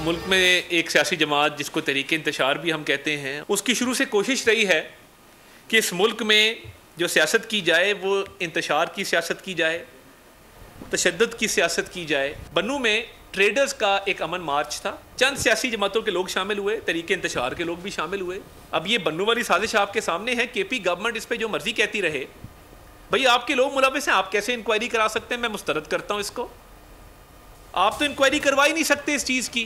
मुल्क में एक सियासी जमात जिसको तहरीक इंतशार भी हम कहते हैं, उसकी शुरू से कोशिश रही है कि इस मुल्क में जो सियासत की जाए वो इंतशार की सियासत की जाए, तशद्दुद की सियासत की जाए। बन्नू में ट्रेडर्स का एक अमन मार्च था, चंद सियासी जमातों के लोग शामिल हुए, तरीके इंतशार के लोग भी शामिल हुए। अब ये बन्नू वाली साजिश आपके सामने है। केपी गवर्नमेंट इस पर जो मर्जी कहती रहे, भाई आपके लोग मुलविस हैं, आप कैसे इंक्वायरी करा सकते हैं? मैं मुस्तरद करता हूं इसको। आप तो इंक्वायरी करवा ही नहीं सकते इस चीज की।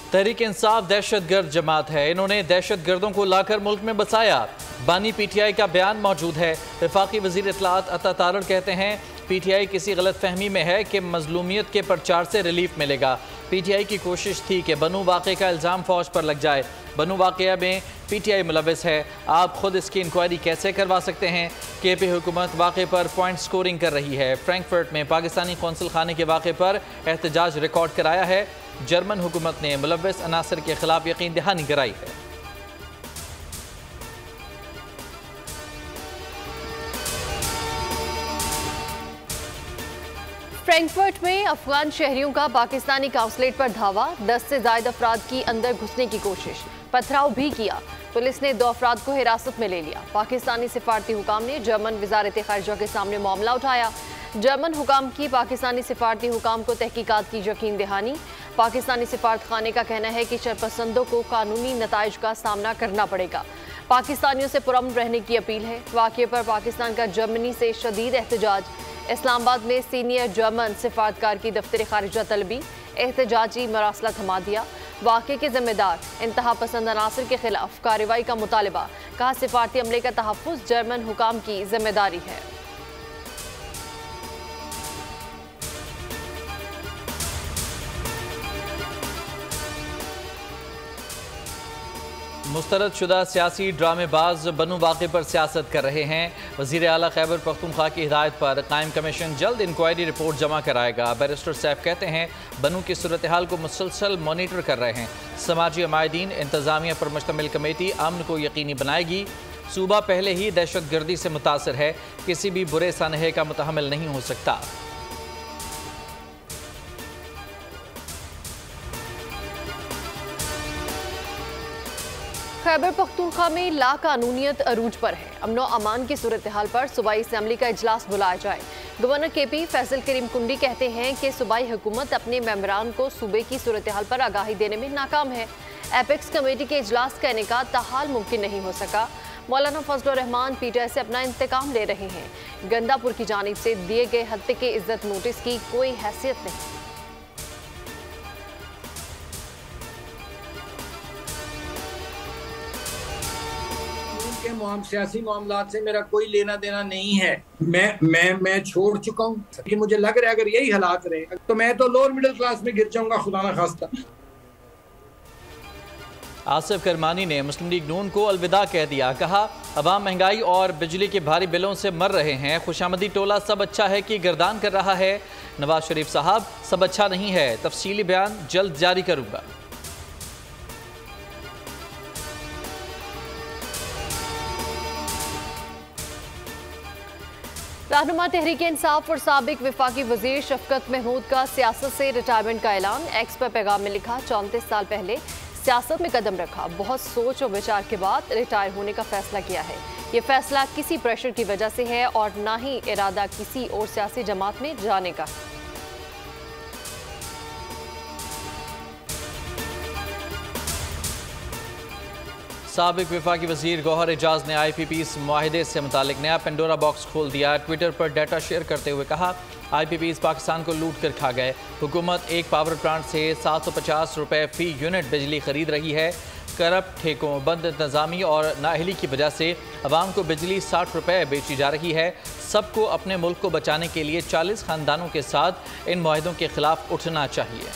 तहरीक इंसाफ दहशतगर्द जमात है, इन्होंने दहशतगर्दों को लाकर मुल्क में बसाया। बानी पीटीआई का बयान मौजूद है। वफाकी वजीर इत्तलात अता तारड़ कहते हैं पीटीआई किसी गलत फहमी में है कि मजलूमियत के प्रचार से रिलीफ मिलेगा। पीटीआई की कोशिश थी कि बन्नू वाक़े का इल्ज़ाम फौज पर लग जाए। बन्नू वाक़या में पीटीआई मुलविस है, आप खुद इसकी इंक्वायरी कैसे करवा सकते हैं? केपी हुकूमत वाक़े पर पॉइंट स्कोरिंग कर रही है। फ्रैंकफर्ट में पाकिस्तानी कौंसल खाने के वाक़े पर एहतजाज रिकॉर्ड कराया है। जर्मन हुकूमत ने मुलविस अनासर के खिलाफ यकीन दहानी कराई है। फ्रैंकफर्ट में अफगान शहरियों का पाकिस्तानी काउंसलेट पर धावा, 10 से ज्यादा अफराद की अंदर घुसने की कोशिश, पथराव भी किया। पुलिस ने 2 अफराद को हिरासत में ले लिया। पाकिस्तानी सिफारती हुकाम ने जर्मन वजारत खारजा के सामने मामला उठाया। जर्मन हुकाम की पाकिस्तानी सिफारती हुकाम को तहकीकात की यकीन दहानी। पाकिस्तानी सिफारत खाने का कहना है कि शरपसंदों को कानूनी नताइज का सामना करना पड़ेगा। पाकिस्तानियों से पुरअमन रहने की अपील है। वाक़े पर पाकिस्तान का जर्मनी से शदीद एहतजाज। इस्लामाबाद में सीनियर जर्मन सिफारतकार की दफ्तर खारिजा तलबी, एहतजाजी मरासला थमा दिया। वाक़े के जिम्मेदार इंतहा पसंद अनासर के खिलाफ कार्रवाई का मुतालबा, कहा सिफारती अमले का तहफ़्फ़ुज़ जर्मन हुकाम की जिम्मेदारी है। मुस्तरद शुदा सियासी ड्रामेबाज बन्नू वाक़े पर सियासत कर रहे हैं। वज़ीर आला खैबर पख्तूनख्वा की हिदायत पर कायम कमीशन जल्द इंक्वायरी रिपोर्ट जमा कराएगा। बैरिस्टर सैफ कहते हैं बन्नू की सूरत हाल को मुसलसल मॉनिटर कर रहे हैं। समाजी अमायदीन इंतज़ामिया पर मुश्तमिल कमेटी अमन को यकीनी बनाएगी। सूबा पहले ही दहशत गर्दी से मुतासर है, किसी भी बुरे सानहे का मुतहम्मिल नहीं हो सकता। खैबर पख्तूनख्वा में लाकानूनियत अरूज पर है। अमनो अमान की सूरत हाल पर सूबाई असम्बली का इजलास बुलाया जाए। गवर्नर केपी फैसल करीम कुंडी कहते हैं कि सूबाई हुकूमत अपने मेंबरान को सूबे की सूरत हाल पर आगाही देने में नाकाम है। एपेक्स कमेटी के इजलास का इनेकाद ताहाल मुमकिन नहीं हो सका। मौलाना फजलुर रहमान पीटीआई से अपना इंतकाम ले रहे हैं। गंदापुर की जानिब से दिए गए हत्ते के इज्जत नोटिस की कोई हैसियत नहीं। सियासी मामलात से मेरा कोई लेना देना नहीं है। मैं छोड़ चुका हूँ कि मुझे लग रहा है अगर यही हालात रहे तो मैं तो लोअर मिडिल क्लास में गिर जाऊंगा, खुदा ना खास्ता। आसिफ करमानी ने मुस्लिम लीग नून को अलविदा कह दिया। कहा अवाम महंगाई और बिजली के भारी बिलों से मर रहे हैं। खुशामदी टोला सब अच्छा है कि गर्दान कर रहा है। नवाज शरीफ साहब सब अच्छा नहीं है, तफसीली बयान जल्द जारी करूंगा। रहनुमा तहरीक इंसाफ और साबिक वफाकी वजीर शफकत महमूद का सियासत से रिटायरमेंट का ऐलान। एक्स पर पैगाम में लिखा 34 साल पहले सियासत में कदम रखा, बहुत सोच और विचार के बाद रिटायर होने का फैसला किया है। ये फैसला किसी प्रेशर की वजह से है और ना ही इरादा किसी और सियासी जमात में जाने का। साबिक वफाकी वजीर गौहर एजाज ने IPPs मुआहिदे से मुतालिक नया पेंडोरा बॉक्स खोल दिया। ट्विटर पर डाटा शेयर करते हुए कहा IPPs पाकिस्तान को लूट कर खा गए। हुकूमत एक पावर प्लांट से 750 रुपये फी यूनिट बिजली खरीद रही है। करप्ट ठेकों, बंद इंतजामी और नाअहली की वजह से अवाम को बिजली 60 रुपये बेची जा रही है। सबको अपने मुल्क को बचाने के लिए 40 खानदानों के साथ इन मुआहिदों के खिलाफ उठना चाहिए।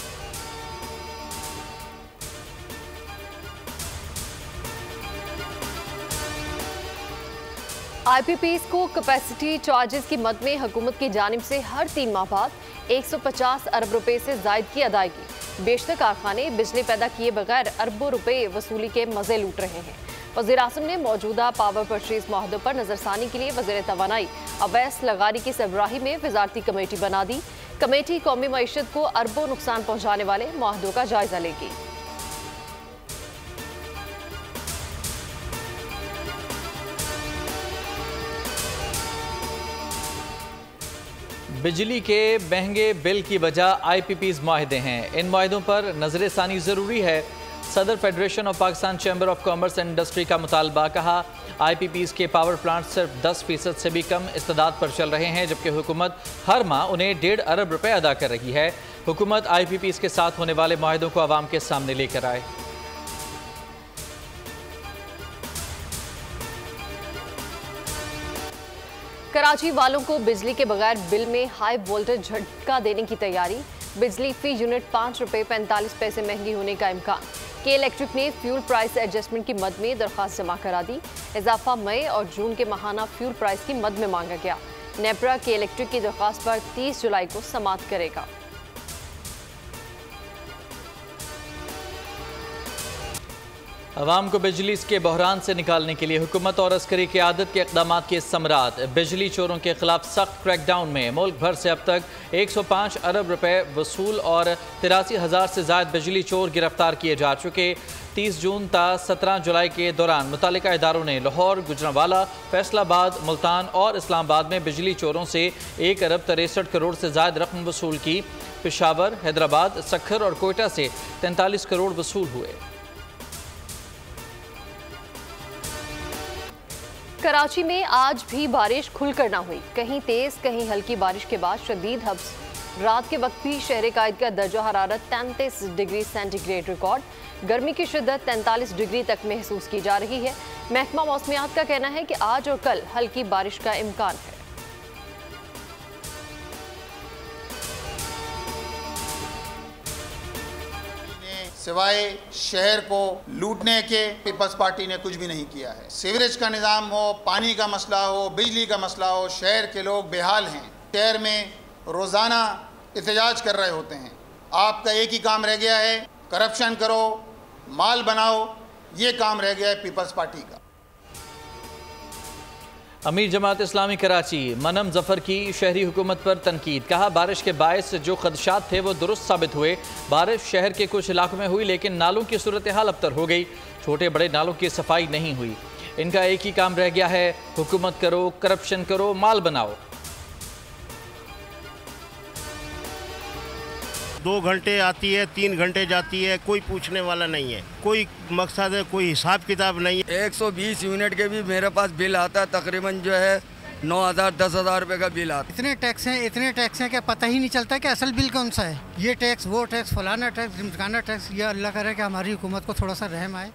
IPPs को कैपेसिटी चार्जेस की मद में हुकूमत की जानिब से हर 3 माह बाद 150 अरब रुपए से जायद की अदायगी। बेशतर कारखाने बिजली पैदा किए बगैर अरबों रुपए वसूली के मजे लूट रहे हैं। वज़ीर आज़म ने मौजूदा पावर परचेज माहदों पर नजरसानी के लिए वज़ीर तवानाई अवैस लगारी की सरबराही में वजारती कमेटी बना दी। कमेटी कौमी मईशत को अरबों नुकसान पहुंचाने वाले मुआहदों का जायजा लेगी। बिजली के महंगे बिल की वजह IPP's मुआहदे हैं। इन मुआहदों पर नजरसानी जरूरी है। सदर federation of Pakistan chamber of commerce and industry का मुतालबा। कहा IPP's के पावर प्लांट सिर्फ 10% से भी कम इस्तेदाद पर चल रहे हैं, जबकि हुकूमत हर माह उन्हें 1.5 अरब रुपए अदा कर रही है। हुकूमत IPP's के साथ होने वाले मुआहदों को आवाम के सामने लेकर आए। कराची वालों को बिजली के बगैर बिल में हाई वोल्टेज झटका देने की तैयारी। बिजली फी यूनिट 5 रुपए 45 पैसे महंगी होने का इम्कान। के इलेक्ट्रिक ने फ्यूल प्राइस एडजस्टमेंट की मद में दरख्वास्त जमा करा दी। इजाफा मई और जून के माहाना फ्यूल प्राइस की मद में मांगा गया। नेपरा के इलेक्ट्रिक की दरख्वास्त पर 30 जुलाई को समाअत करेगा। अवाम को बिजली के बहरान से निकालने के लिए हुकूमत और अस्करी क़यादत के इक़दामात के समरात। बिजली चोरों के खिलाफ सख्त क्रैकडाउन में मुल्क भर से अब तक 105 अरब रुपए वसूल और 83,000 से ज़ायद बिजली चोर गिरफ्तार किए जा चुके। 30 जून ता 17 जुलाई के दौरान मुतालिका इदारों ने लाहौर, गुजरांवाला, फैसलाबाद, मुल्तान और इस्लामाबाद में बिजली चोरों से 1 अरब 63 करोड़ से ज़ायद रकम वसूल की। पेशावर, हैदराबाद, सक्खर और कोयटा से 43 करोड़ वसूल हुए। कराची में आज भी बारिश खुलकर ना हुई। कहीं तेज कहीं हल्की बारिश के बाद शदीद हब्स। रात के वक्त भी शहर कायद का दर्जा हरारत 33 डिग्री सेंटीग्रेड रिकॉर्ड। गर्मी की शिद्दत 43 डिग्री तक महसूस की जा रही है। महकमा मौसमियात का कहना है कि आज और कल हल्की बारिश का इम्कान है। सिवाय शहर को लूटने के पीपल्स पार्टी ने कुछ भी नहीं किया है। सीवरेज का निज़ाम हो, पानी का मसला हो, बिजली का मसला हो, शहर के लोग बेहाल हैं। शहर में रोज़ाना एहतजाज कर रहे होते हैं। आपका एक ही काम रह गया है, करप्शन करो, माल बनाओ। ये काम रह गया है पीपल्स पार्टी का। अमीर जमात इस्लामी कराची मनम जफर की शहरी हुकूमत पर तनकीद। कहा बारिश के बायस जो खदशात थे वो दुरुस्त साबित हुए। बारिश शहर के कुछ इलाकों में हुई लेकिन नालों की सूरत हाल अबतर हो गई। छोटे बड़े नालों की सफाई नहीं हुई। इनका एक ही काम रह गया है, हुकूमत करो, करप्शन करो, माल बनाओ। 2 घंटे आती है, 3 घंटे जाती है, कोई पूछने वाला नहीं है, कोई मकसद है, कोई हिसाब किताब नहीं है। 120 यूनिट के भी मेरे पास बिल आता है, तकरीबन जो है 9,000 10,000 रुपये का बिल आता है। इतने टैक्स हैं कि पता ही नहीं चलता कि असल बिल कौन सा है। ये टैक्स, वो टैक्स, फलाना टैक्स, ढिमकाना टैक्स। ये अल्लाह करे कि हमारी हुकूमत को थोड़ा सा रहम आए।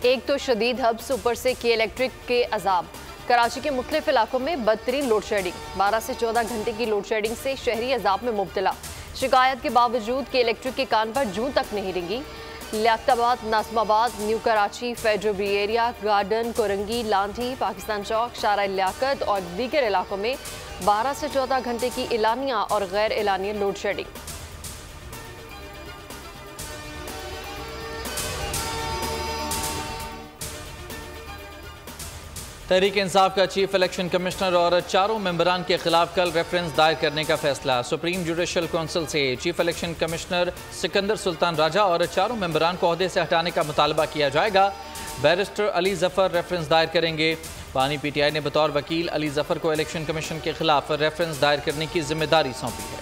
एक तो शदीद हब्स, ऊपर से के इलेक्ट्रिक के अजाब। कराची के मुख्तलिफ इलाकों में बदतरीन लोड शेडिंग। 12 से 14 घंटे की लोड शेडिंग से शहरी अजाब में मुब्तला। शिकायत के बावजूद के इलेक्ट्रिक के कान पर जूं तक नहीं रिंगी। Liaquatabad, Nazimabad, New Karachi, Federal B Area, Garden, Korangi, Landhi, Pakistan Chowk, Shahrah Liaquat और दीगर इलाकों में 12 से 14 घंटे की एलानिया और गैर एलानिया लोड शेडिंग। तहरीक इंसाफ का चीफ इलेक्शन कमिश्नर और 4 मेंबरान के खिलाफ कल रेफरेंस दायर करने का फैसला। सुप्रीम जुडिशल काउंसिल से chief election commissioner Sikandar Sultan Raja और 4 मेंबरान को ओहदे से हटाने का मुतालबा किया जाएगा। बैरिस्टर अली जफर रेफरेंस दायर करेंगे। बानी PTI ने बतौर वकील अली जफर को इलेक्शन कमीशन के खिलाफ रेफरेंस दायर करने की जिम्मेदारी सौंपी है।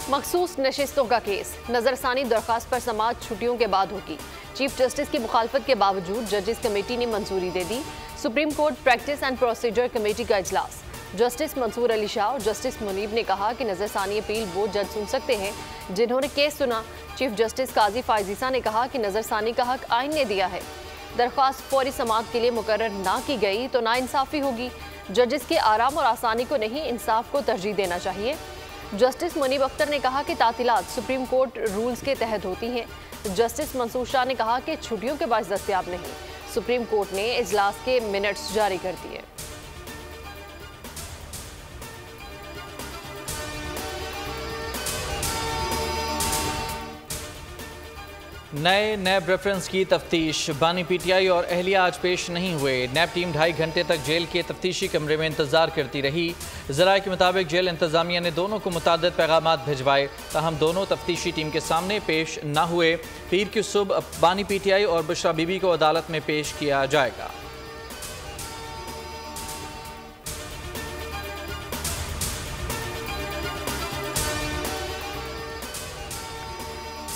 मखसूस नशिस्तों का केस। नजरसानी दरख्वास्त पर समाअत छुट्टियों के बाद होगी। चीफ जस्टिस की मुखालफत के बावजूद जजेस कमेटी ने मंजूरी दे दी। Supreme Court practice and procedure committee का इजलास। जस्टिस मंसूर अली शाह और जस्टिस मुनीब ने कहा कि नजरसानी अपील वो जज सुन सकते हैं जिन्होंने केस सुना। चीफ जस्टिस काजी फायजीसा ने कहा कि नजरसानी का हक आइन ने दिया है। दरख्वास्त फौरी समाअत के लिए मुकर्रर ना की गई तो नाइंसाफी होगी। जजेस के आराम और आसानी को नहीं, इंसाफ को तरजीह देना चाहिए। जस्टिस मुनीब अख्तर ने कहा कि तातीलात सुप्रीम कोर्ट रूल्स के तहत होती हैं। जस्टिस मंसूर शाह ने कहा कि छुट्टियों के बाद दस्तयाब नहीं। सुप्रीम कोर्ट ने इजलास के मिनट्स जारी कर दिए। नए नैब रेफरेंस की तफ्तीश। बानी पीटीआई और अहलिया आज पेश नहीं हुए। नैब टीम 2.5 घंटे तक जेल के तफ्तीशी कमरे में इंतजार करती रही। ज़राए के मुताबिक जेल इंतजामिया ने दोनों को मुतादिद पैगामात भिजवाए, ताहम दोनों तफ्तीशी टीम के सामने पेश न हुए। पीर की सुबह बानी पीटीआई और बुशरा बीबी को अदालत में पेश किया जाएगा।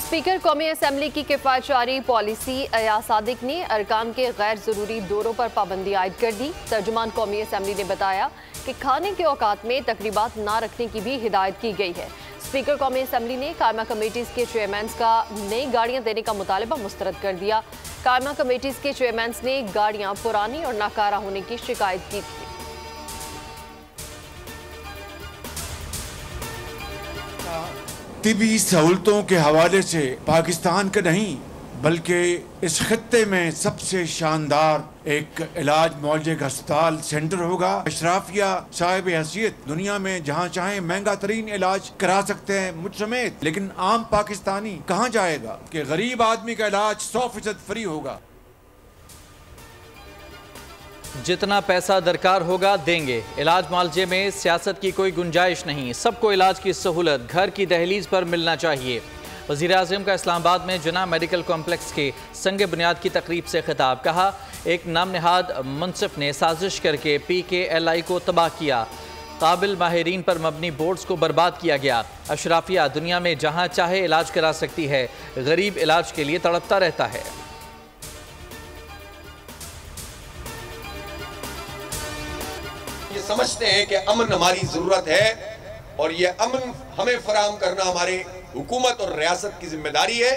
स्पीकर कौमी असम्बली की किफ़ायतजारी पॉलिसी अयाज सादिक ने अरकान के गैर ज़रूरी दौरों पर पाबंदी आयद कर दी। तर्जुमान कौमी असम्बली ने बताया कि खाने के औकात में तकरीबात ना रखने की भी हिदायत की गई है। स्पीकर कौमी असम्बली ने कायमा कमेटीज़ के चेयरमैन का नई गाड़ियाँ देने का मुतालबा मुस्तरद कर दिया। कायमा कमेटीज़ के चेयरमैन ने गाड़ियाँ पुरानी और नाकारा होने की शिकायत की थी। तिबी सहूलतों के हवाले से पाकिस्तान का नहीं बल्कि इस खत्ते में सबसे शानदार एक इलाज मौलजे का अस्पताल सेंटर होगा। अशराफिया साहिब हैसियत दुनिया में जहाँ चाहे महंगा तरीन इलाज करा सकते हैं मुझ समेत, लेकिन आम पाकिस्तानी कहाँ जाएगा कि गरीब आदमी का इलाज 100% फ्री होगा। जितना पैसा दरकार होगा देंगे। इलाज मुआवजे में सियासत की कोई गुंजाइश नहीं। सबको इलाज की सहूलत घर की दहलीज पर मिलना चाहिए। वज़ीर आज़म का इस्लामाबाद में जना मेडिकल कॉम्प्लेक्स के संग बुनियाद की तकरीब से खिताब। कहा, एक नाम नहाद मुनसिफ ने साजिश करके PKLI को तबाह किया। काबिल माहिरीन पर मबनी बोर्ड्स को बर्बाद किया गया। अशराफिया दुनिया में जहाँ चाहे इलाज करा सकती है, गरीब इलाज के लिए तड़पता रहता है। ये समझते हैं कि अमन हमारी जरूरत है और ये अमन हमें फराहम करना हमारे हुकूमत और रियासत की जिम्मेदारी है।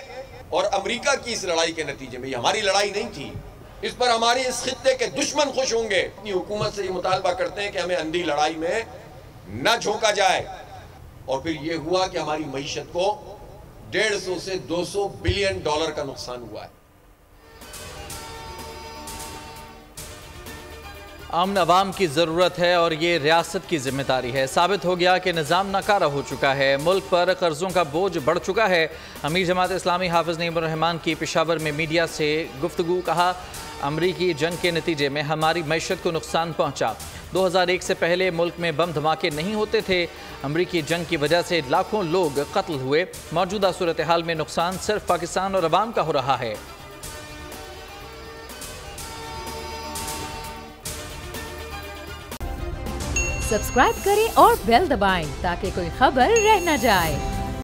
और अमेरिका की इस लड़ाई के नतीजे में, ये हमारी लड़ाई नहीं थी, इस पर हमारे इस खित्ते के दुश्मन खुश होंगे। अपनी हुकूमत से ये मुतालबा करते हैं कि हमें अंधी लड़ाई में न झोंका जाए। और फिर ये हुआ कि हमारी मईशत को 150 से 200 बिलियन डॉलर का नुकसान हुआ है। अमन अवाम की ज़रूरत है और ये रियासत की जिम्मेदारी है। साबित हो गया कि निज़ाम नाकारा हो चुका है। मुल्क पर कर्ज़ों का बोझ बढ़ चुका है। अमीर जमात इस्लामी हाफिज़ नईमुर रहमान की पेशावर में मीडिया से गुफ्तगू। कहा, अमरीकी जंग के नतीजे में हमारी मैशत को नुकसान पहुँचा। 2001 से पहले मुल्क में बम धमाके नहीं होते थे। अमरीकी जंग की वजह से लाखों लोग कत्ल हुए। मौजूदा सूरत हाल में नुकसान सिर्फ पाकिस्तान और अवाम का हो रहा है। सब्सक्राइब करें और बेल दबाएं ताकि कोई खबर रह न जाए।